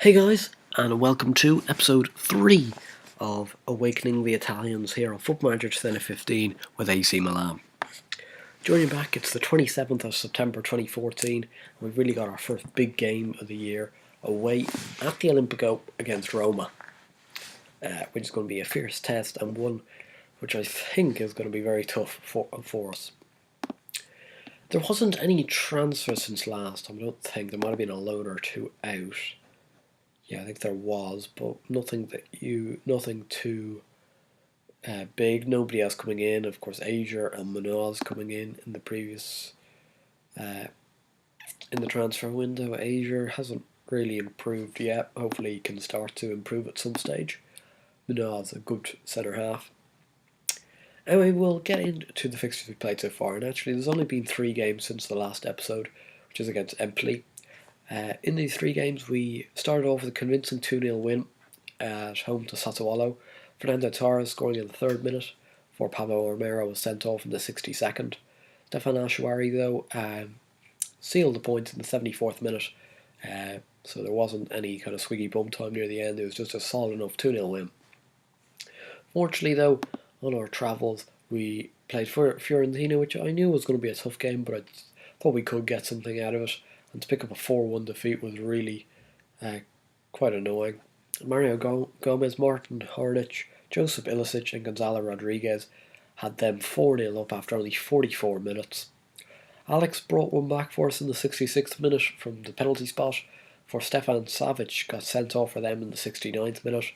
Hey guys, and welcome to episode 3 of Awakening the Italians here on Football Manager 2015 with AC Milan. Joining back, it's the 27th of September 2014, and we've really got our first big game of the year away at the Olimpico against Roma, which is going to be a fierce test and one which I think is going to be very tough for us. There wasn't any transfer since last time, I don't think. There might have been a loan or two out. Yeah, I think there was, but nothing too big. Nobody else coming in. Of course, Asia and Munoz coming in the previous in the transfer window. Asia hasn't really improved yet. Hopefully, he can start to improve at some stage. Munoz, a good centre half. Anyway, we'll get into the fixtures we've played so far. And actually, there's only been 3 games since the last episode, which is against Empoli. In these 3 games, we started off with a convincing 2-0 win at home to Sassuolo. Fernando Torres scoring in the 3rd minute before Pablo Romero was sent off in the 62nd. Stefan Ashwari, though, sealed the points in the 74th minute, so there wasn't any kind of swiggy bum time near the end. It was just a solid enough 2-0 win. Fortunately, though, on our travels, we played for Fiorentina, which I knew was going to be a tough game, but I thought we could get something out of it. And to pick up a 4-1 defeat was really quite annoying. Mario Gomez, Martin Hornich, Joseph Ilicic and Gonzalo Rodriguez had them 4-0 up after only 44 minutes. Alex brought one back for us in the 66th minute from the penalty spot, for Stefan Savic got sent off for them in the 69th minute.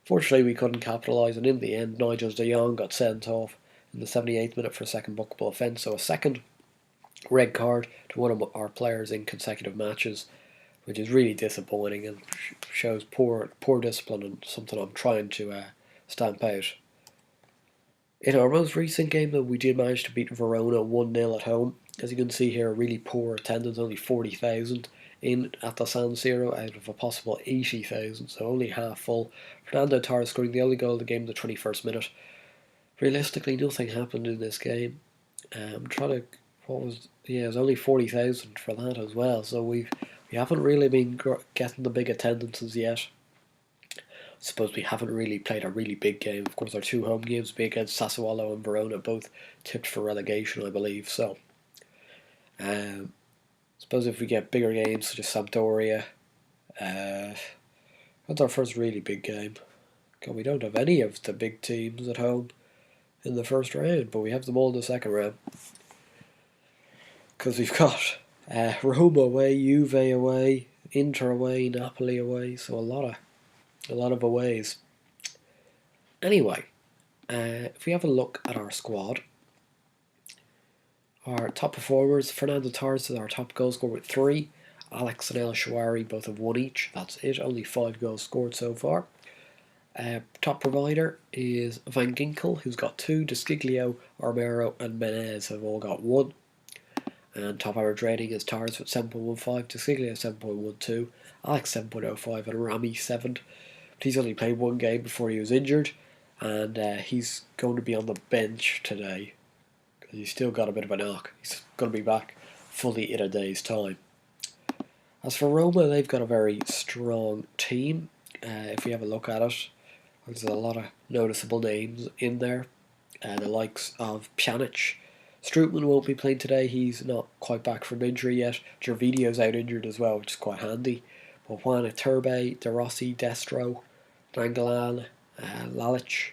Fortunately, we couldn't capitalise, and in the end, Nigel de Jong got sent off in the 78th minute for a second bookable offence, so a second red card to one of our players in consecutive matches, which is really disappointing and shows poor discipline and something I'm trying to stamp out. In our most recent game, though, we did manage to beat Verona 1-0 at home. As you can see here, really poor attendance, only 40,000 in at the San Siro out of a possible 80,000, so only half full. Fernando Torres scoring the only goal of the game in the 21st minute. Realistically, nothing happened in this game. I'm trying to. It was only 40,000 for that as well, so we haven't really been getting the big attendances yet. I suppose we haven't really played a really big game. Of course, our 2 home games be against Sassuolo and Verona, both tipped for relegation, I believe. So, I suppose if we get bigger games such as Sampdoria, that's our first really big game. God, we don't have any of the big teams at home in the first round, but we have them all in the second round. Because we've got Roma away, Juve away, Inter away, Napoli away, so a lot of aways. Anyway, if we have a look at our squad, our top performers, Fernando Torres is our top goal scorer with 3, Alex and El Shawari both have 1 each, that's it, only 5 goals scored so far. Top provider is Van Ginkel, who's got 2, Desciglio, Romero and Menez have all got 1. And top average rating is Torres with 7.15, Desciglio 7.12, Alex 7.05 and Rami 7. But he's only played 1 game before he was injured, and he's going to be on the bench today because he's still got a bit of a knock. He's going to be back fully in a day's time. As for Roma, they've got a very strong team. If we have a look at it, there's a lot of noticeable names in there. The likes of Pjanic. Strootman won't be playing today, he's not quite back from injury yet. Gervidio's out injured as well, which is quite handy. But Juan Iturbe, De Rossi, Destro, Nangalan, Lalic,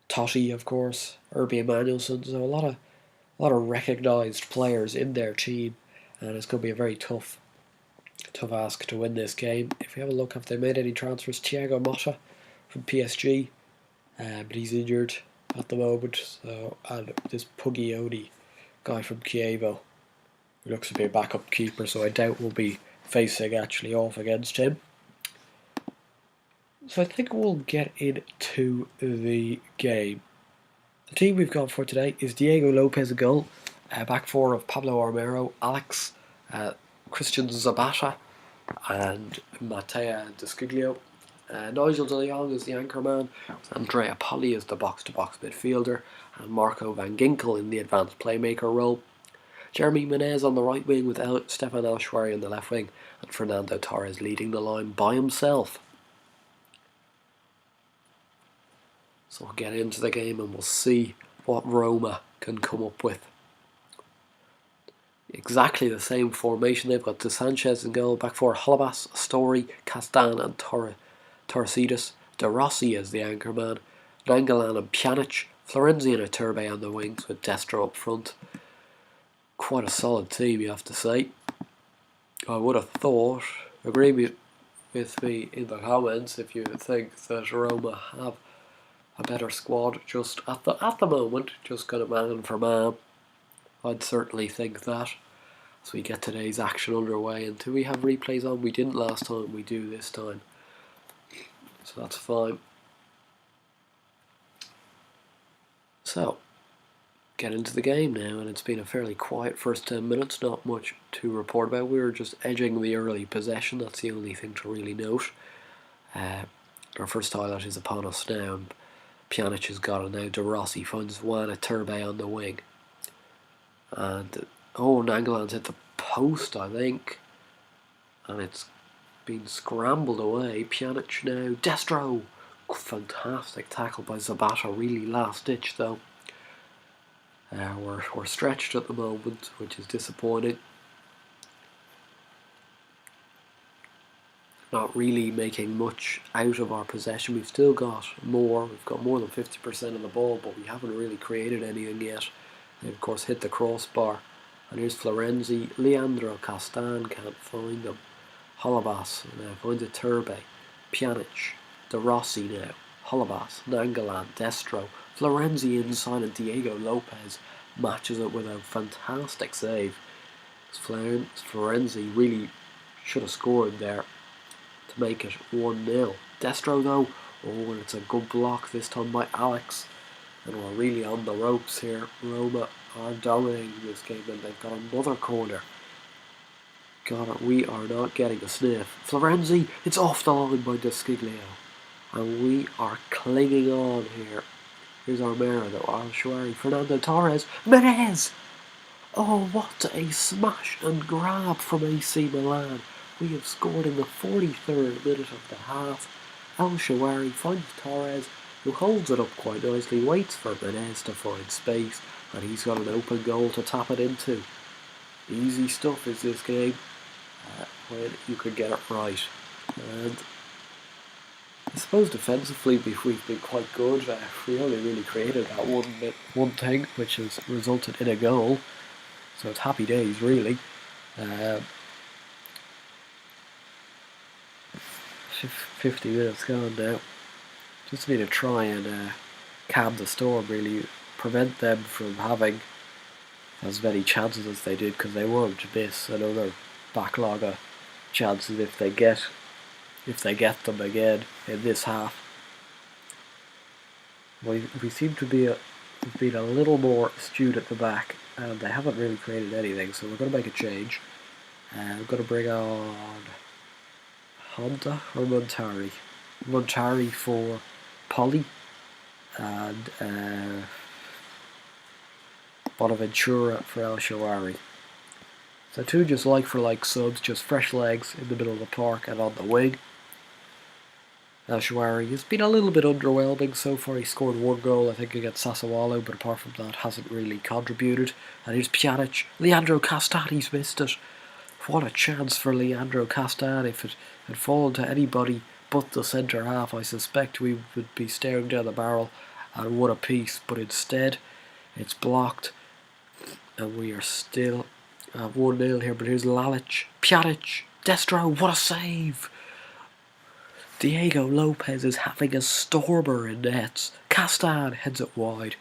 Totti, of course, Irby Emanuelson. So a lot of recognised players in their team, and it's going to be a very tough ask to win this game. If we have a look, have they made any transfers? Thiago Motta from PSG, but he's injured at the moment, so, and this Puglioni guy from Chievo, who looks to be a backup keeper, so I doubt we'll be facing actually off against him. So I think we'll get into the game. The team we've got for today is Diego Lopez a goal, back 4 of Pablo Romero, Alex, Christian Zabata and Matteo Desciglio. Nigel de Jong is the anchor man, Andrea Polli is the box-to-box midfielder, and Marco Van Ginkel in the advanced playmaker role. Jeremy Menez on the right wing with Stefan El Shwari on the left wing, and Fernando Torres leading the line by himself. So we'll get into the game and we'll see what Roma can come up with. Exactly the same formation. They've got De Sanchez in goal, back four Holebas, Story, Castan and Torresidis. De Rossi as the anchor man, Nangolan and Pjanic, Florenzi and Iturbe on the wings with Destro up front. Quite a solid team, you have to say. I would have thought, agree with me in the comments if you think that Roma have a better squad just at the moment, just kind of man for man. I'd certainly think that. As we get today's action underway, and do we have replays on? We didn't last time, we do this time. So that's fine. So, get into the game now, and it's been a fairly quiet first 10 minutes, not much to report about. We were just edging the early possession, that's the only thing to really note. Our first highlight is upon us now. Pjanic has got it now. De Rossi finds Juan Iturbe on the wing. And, Nangolan's hit the post, I think. And it's been scrambled away. Pjanic now. Destro! Fantastic tackle by Zapata. Really last ditch, though. We're stretched at the moment, which is disappointing. Not really making much out of our possession. We've still got more. We've got more than 50% of the ball, but we haven't really created anything yet. They of course hit the crossbar. And here's Florenzi. Leandro Castan can't find them. Holebas now finds Iturbe. Pjanic. De Rossi now. Holebas. Nangolan. Destro. Florenzi inside, and Diego Lopez matches it with a fantastic save. Florenzi really should have scored there to make it 1-0. Destro though, and it's a good block this time by Alex, and we're really on the ropes here. Roma are dominating this game, and they've got another corner. God, we are not getting a sniff. Florenzi, it's off the line by Desciglio, and we are clinging on here. Here's Armero though, El Shwari, Fernando Torres, Menez! Oh, what a smash and grab from AC Milan. We have scored in the 43rd minute of the half. El Shwari finds Torres, who holds it up quite nicely, waits for Menez to find space, and he's got an open goal to tap it into. Easy stuff is this game, when you can get it right. And I suppose defensively we've been quite good. We only really created that one thing, which has resulted in a goal. So it's happy days, really. 50 minutes gone now. Just need to try and calm the storm, really. Prevent them from having as many chances as they did, because they won't miss another backlog of chances if they get them again in this half. We seem to be been a little more astute at the back, and they haven't really created anything, so we're going to make a change. We're going to bring on Honda or Montari. Montari for Polly, and Bonaventura for El Shwari. So two just like-for-like subs, just fresh legs in the middle of the park and on the wing. El Shwari has been a little bit underwhelming so far. He scored one goal, I think, against Sassuolo, but apart from that, hasn't really contributed. And here's Pjanic. Leandro Castan, he's missed it. What a chance for Leandro Castan. If it had fallen to anybody but the centre half, I suspect we would be staring down the barrel and won a piece. But instead, it's blocked, and we are still at 1-0 here. But here's Lalic. Pjanic. Destro, what a save! Diego Lopez is having a stormer in nets. Castan heads it wide.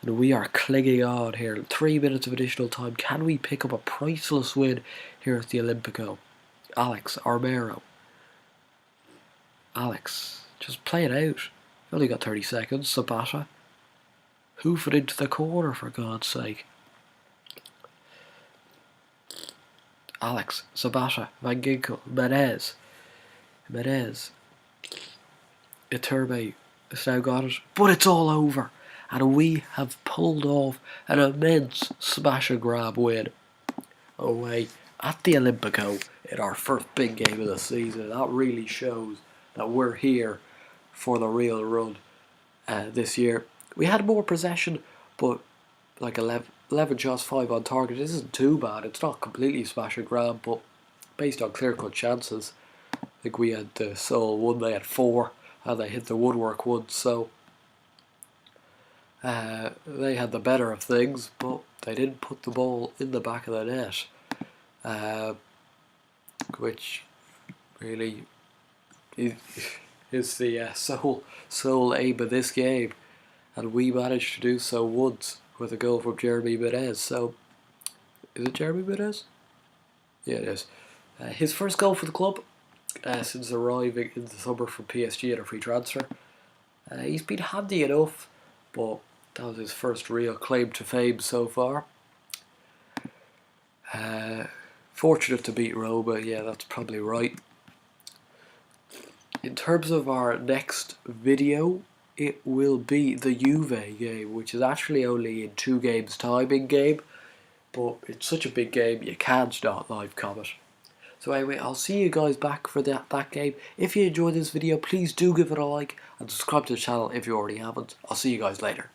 And we are clinging on here. 3 minutes of additional time. Can we pick up a priceless win here at the Olympico? Alex, Armero. Alex, just play it out. You only got 30 seconds. Zapata. Hoof it into the corner, for God's sake. Alex, Zapata, Van Ginkel, Menez. Iturbe has now got it, but it's all over, and we have pulled off an immense smash and grab win away at the Olympico in our first big game of the season. That really shows that we're here for the real run this year. We had more possession, but like 11 shots, 5 on target. This isn't too bad. It's not completely smash and grab, but based on clear-cut chances, I think we had the sole one, they had 4, and they hit the woodwork once, so they had the better of things, but they didn't put the ball in the back of the net, which really is the sole aim of this game, and we managed to do so once with a goal from Jeremy Menez. So, is it Jeremy Menez? Yeah, it is. His first goal for the club since arriving in the summer from PSG at a free transfer. He's been handy enough, but that was his first real claim to fame so far. Fortunate to beat Roma, yeah, that's probably right. In terms of our next video, it will be the Juve game, which is actually only in 2 games' time in game, but it's such a big game you can't not live comment. So anyway, I'll see you guys back for that game. If you enjoyed this video, please do give it a like and subscribe to the channel if you already haven't. I'll see you guys later.